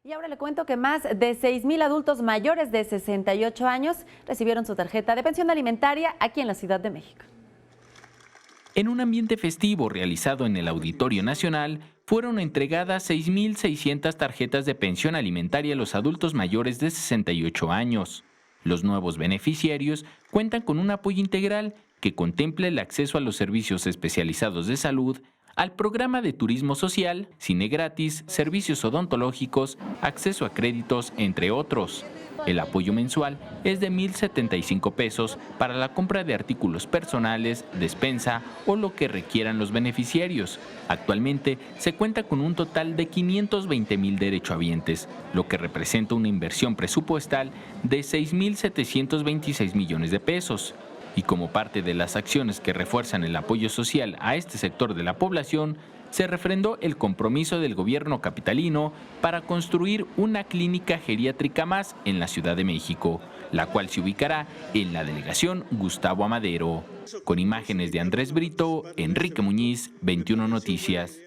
Y ahora le cuento que más de 6,000 adultos mayores de 68 años recibieron su tarjeta de pensión alimentaria aquí en la Ciudad de México. En un ambiente festivo realizado en el Auditorio Nacional, fueron entregadas 6,600 tarjetas de pensión alimentaria a los adultos mayores de 68 años. Los nuevos beneficiarios cuentan con un apoyo integral que contempla el acceso a los servicios especializados de salud, al programa de turismo social, cine gratis, servicios odontológicos, acceso a créditos, entre otros. El apoyo mensual es de 1,075 pesos para la compra de artículos personales, despensa o lo que requieran los beneficiarios. Actualmente se cuenta con un total de 520,000 derechohabientes, lo que representa una inversión presupuestal de 6,726 millones de pesos. Y como parte de las acciones que refuerzan el apoyo social a este sector de la población, se refrendó el compromiso del gobierno capitalino para construir una clínica geriátrica más en la Ciudad de México, la cual se ubicará en la delegación Gustavo Amadero. Con imágenes de Andrés Brito, Enrique Muñiz, 21 Noticias.